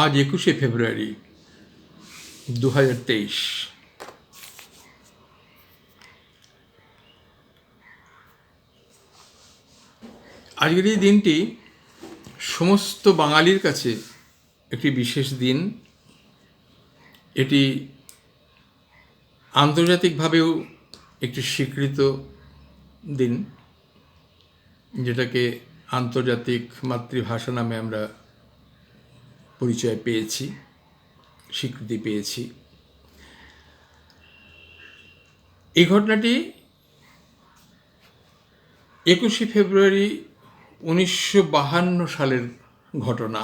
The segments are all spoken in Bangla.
আজ 21শে ফেব্রুয়ারি 2023। আজকের এই দিনটি সমস্ত বাঙালির কাছে একটি বিশেষ দিন। এটি আন্তর্জাতিকভাবেও একটি স্বীকৃত দিন, যেটাকে আন্তর্জাতিক মাতৃভাষা নামে আমরা পরিচয় পেয়েছি, স্বীকৃতি পেয়েছি। এই ঘটনাটি 21শে ফেব্রুয়ারি 1952 সালের ঘটনা।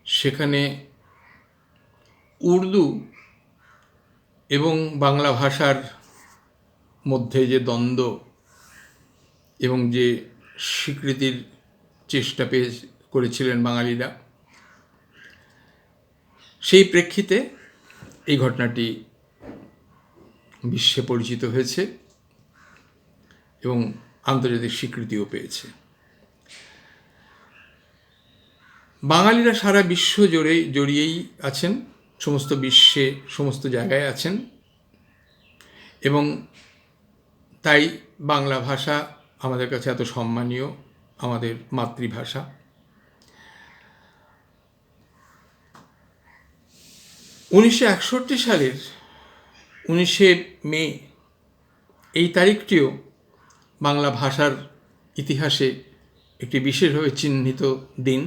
সেখানে উর্দু এবং বাংলা ভাষার মধ্যে যে দ্বন্দ্ব এবং যে স্বীকৃতির চেষ্টা করেছিলেন বাঙালিরা, সেই প্রেক্ষিতে এই ঘটনাটি বিশ্বে পরিচিত হয়েছে এবং আন্তর্জাতিক স্বীকৃতিও পেয়েছে। বাঙালিরা সারা বিশ্ব জড়িয়েই আছেন, সমস্ত বিশ্বে সমস্ত জায়গায় আছেন, এবং তাই বাংলা ভাষা আমাদের কাছে এত সম্মানীয়, আমাদের মাতৃভাষা। উনিশশো 61 সালের 19শে মে এই তারিখটিও বাংলা ভাষার ইতিহাসে একটি বিশেষভাবে চিহ্নিত দিন।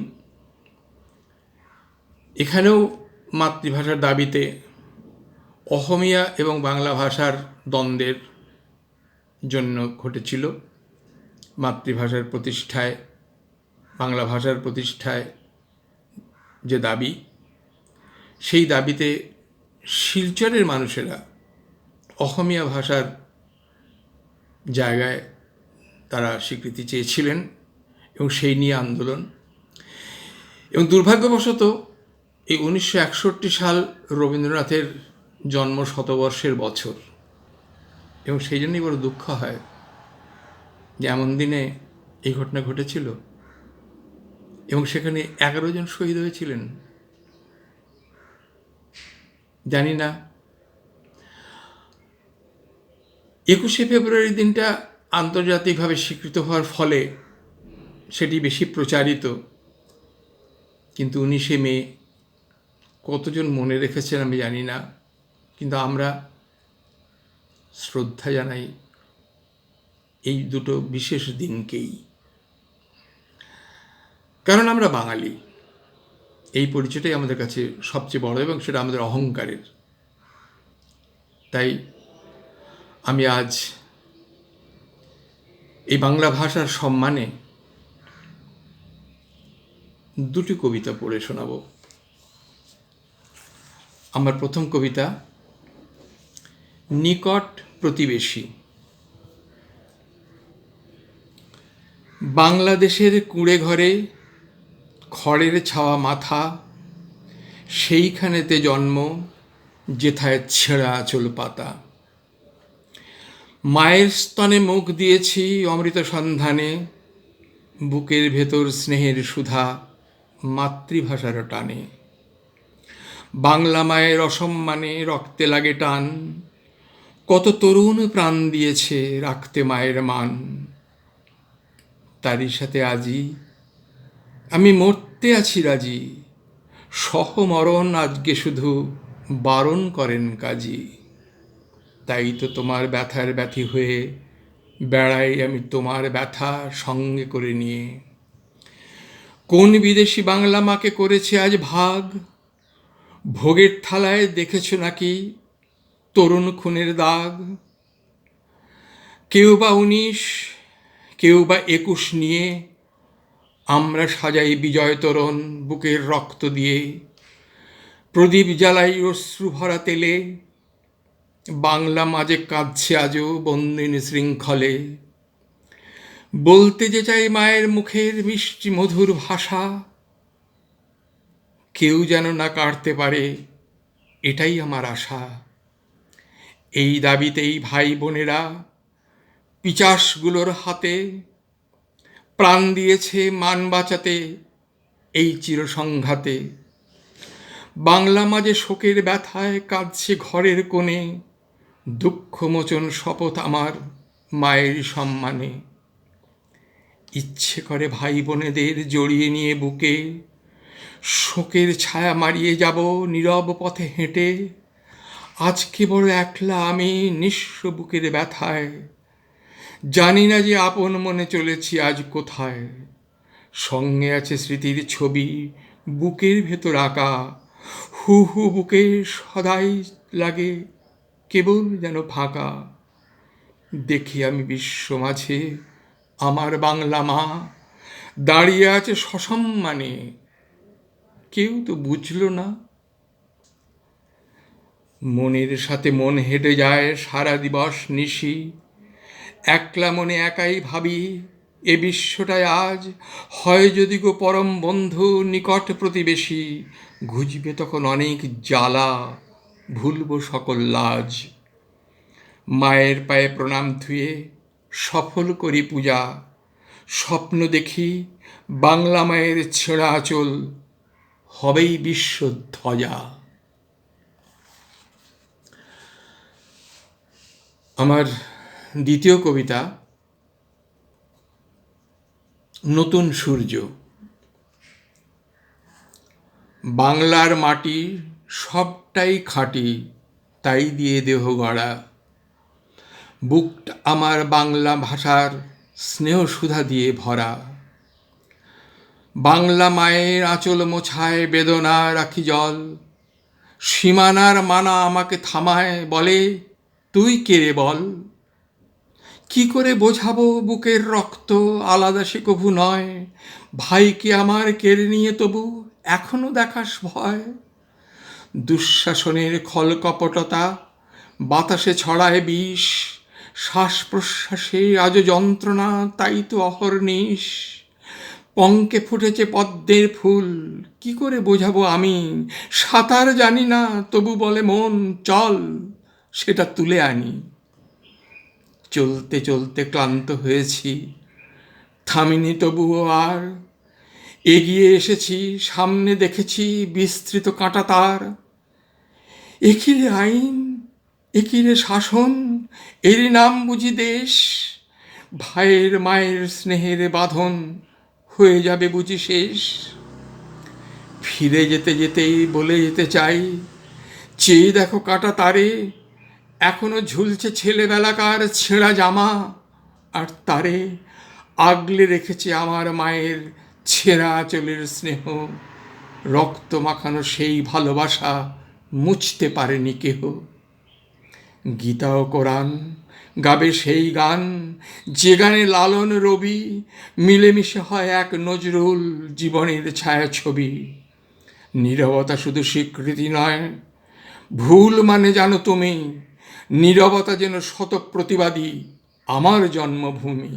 এখানেও মাতৃভাষার দাবিতে অসমীয়া এবং বাংলা ভাষার দ্বন্দ্বের জন্য ঘটেছিল। মাতৃভাষার প্রতিষ্ঠায়, বাংলা ভাষার প্রতিষ্ঠায় যে দাবি, সেই দাবিতে শিলচরের মানুষেরা অসমীয়া ভাষার জায়গায় তারা স্বীকৃতি চেয়েছিলেন এবং সেই নিয়ে আন্দোলন। এবং দুর্ভাগ্যবশত এই 1961 সাল রবীন্দ্রনাথের জন্ম শতবর্ষের বছর, এবং সেই জন্যই বড় দুঃখ হয় যে এমন দিনে এই ঘটনা ঘটেছিল এবং সেখানে 11 জন শহীদ হয়েছিলেন। জানি না 21শে ফেব্রুয়ারি দিনটা আন্তর্জাতিকভাবে স্বীকৃত হওয়ার ফলে সেটি বেশি প্রচারিত, কিন্তু 19শে মে কতজন মনে রেখেছেন আমি জানি না, কিন্তু আমরা শ্রদ্ধা জানাই এই দুটো বিশেষ দিনকেই। কারণ আমরা বাঙালি, এই পরিচয়টাই আমাদের কাছে সবচেয়ে বড় এবং সেটা আমাদের অহংকারের। তাই আমি আজ এই বাংলা ভাষার সম্মানে দুটি কবিতা পড়ে শোনাব। আমার প্রথম কবিতা নিকট প্রতিবেশী। বাংলাদেশের কুঁড়ে ঘরে খড়ের ছাওয়া মাথা, সেইখানেতে জন্ম যেথায় ছেঁড়া আঁচল পাতা। মায়ের স্তনে মুখ দিয়েছি অমৃত সন্ধানে, বুকের ভেতর স্নেহের সুধা মাতৃভাষার টানে। বাংলা মায়ের অসম্মানে রক্তে লাগে টান, কত তরুণ প্রাণ দিয়েছে রাখতে মায়ের মান। তারই সাথে আজি আমি মরতে আছি রাজি, সহমরণ আজকে শুধু বারণ করেন কাজী। তাই তো তোমার ব্যথার ব্যথী হয়ে বেড়াই আমি তোমার ব্যথা সঙ্গে করে নিয়ে। কোন বিদেশি বাংলা মাকে করেছে আজ ভাগ, ভোগের থালায় দেখেছ নাকি তরুণ খুনের দাগ। কেউ বা 19, কেউ বা 21 নিয়ে আমরা সাজাই বিজয় তোরণ বুকের রক্ত দিয়ে। প্রদীপ জ্বালাই অশ্রু ভরা তেলে, বাংলা মাঝে কাঁদছে আজও বন্দিনী শৃঙ্খলে। বলতে যে চাই মায়ের মুখের মিষ্টি মধুর ভাষা, কেউ যেন না কাটতে পারে এটাই আমার আশা। এই দাবিতেই ভাই বোনেরা পিচাসগুলোর হাতে প্রাণ দিয়েছে মান বাঁচাতে এই চিরসংঘাতে। বাংলা মাঝে শোকের ব্যথায় কাঁদছে ঘরের কোণে, দুঃখমোচন শপথ আমার মায়ের সম্মানে। ইচ্ছে করে ভাই বোনেদের জড়িয়ে নিয়ে বুকে, শোকের ছায়া মারিয়ে যাব নীরব পথে হেঁটে। আজকে বড় একলা আমি নিঃস্ব বুকের ব্যথায়, জানি না যে আপন মনে চলেছি আজ কোথায়। সঙ্গে আছে স্মৃতির ছবি বুকের ভেতর আঁকা, হু হু বুকে সদাই লাগে কেবল যেন ফাঁকা। দেখি আমি বিশ্ব মাঝে আমার বাংলা মা দাঁড়িয়ে আছে সসম্মানে, কেউ তো বুঝল না। মনের সাথে মন হেঁটে যায় সারা দিবস নিশি, একলা মনে একাই ভাবি এ বিশ্বটায় আজ হয় যদি গো পরম বন্ধু নিকট প্রতিবেশী, ঘুচবে তখন অনেক জ্বালা, ভুলব সকল লাজ। মায়ের পায়ে প্রণাম ধুয়ে সফল করি পূজা, স্বপ্ন দেখি বাংলা মায়ের ছেঁড়া আঁচল হবেই বিশ্ব ধ্বজা। আমার দ্বিতীয় কবিতা নতুন সূর্য। বাংলার মাটি সবটাই খাঁটি, তাই দিয়ে দেহ গড়া। বুকটা আমার বাংলা ভাষার স্নেহ সুধা দিয়ে ভরা। বাংলা মায়ের আঁচল মোছায় বেদনা রাখি জল, সীমানার মানা আমাকে থামায় বলে তুই কে রে বল। কি করে বোঝাবো বুকের রক্ত আলাদা সে কভু নয়, ভাইকে আমার কেড়ে নিয়ে তবু এখনো দেখাস ভয়। দুঃশাসনের খলকপটতা বাতাসে ছড়ায় বিষ, শ্বাস প্রশ্বাসে আজও যন্ত্রণা তাই তো অহর্নিশ। পঙ্কে ফুটেছে পদ্মের ফুল কি করে বোঝাবো আমি, সাঁতার জানি না তবু বলে মন চল সেটা তুলে আনি। চলতে চলতে ক্লান্ত হয়েছি, থামিনি তবুও আর, এগিয়ে এসেছি সামনে দেখেছি বিস্তৃত কাঁটা তার। একিরে আইন একিরে শাসন এরই নাম বুঝি দেশ, ভাইয়ের মায়ের স্নেহের বাঁধন হয়ে যাবে বুঝি শেষ। ফিরে যেতে যেতেই বলে যেতে চাই, চেয়ে দেখো কাঁটা তারে, এখনো ঝুলছে ছেলেবেলাকার ছেঁড়া জামা, আর তারে আগলে রেখেছে আমার মায়ের ছেঁড়া আঁচলের স্নেহ। রক্ত মাখানো সেই ভালোবাসা মুছতে পারেনি কেহ। গীতা ও কোরআন গাবে সেই গান, যে গানে লালন রবি মিলেমিশে হয় এক নজরুল জীবনের ছায়াছবি। নীরবতা শুধু স্বীকৃতি নয়, ভুল মানে জানো তুমি, নীরবতা যেন শত প্রতিবাদী আমার জন্মভূমি।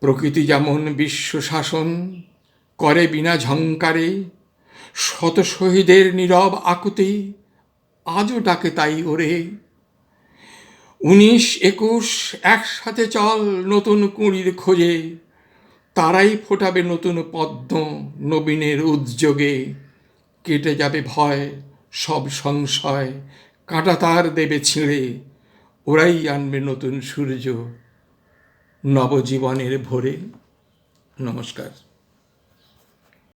প্রকৃতি যেমন বিশ্ব শাসন করে বিনা ঝংকারে, শত শহীদের নীরব আকুতি আজও ডাকে তাই ওরে। 19-21 একসাথে চল নতুন কুঁড়ির খোঁজে, তারাই ফোটাবে নতুন পদ্ম নবীনের উদ্যোগে। কেটে যাবে ভয় সব সংশয়, কাঁটা তার দেবে ছিঁড়ে, ওরাই আনবে নতুন সূর্য নবজীবনের ভোরে। নমস্কার।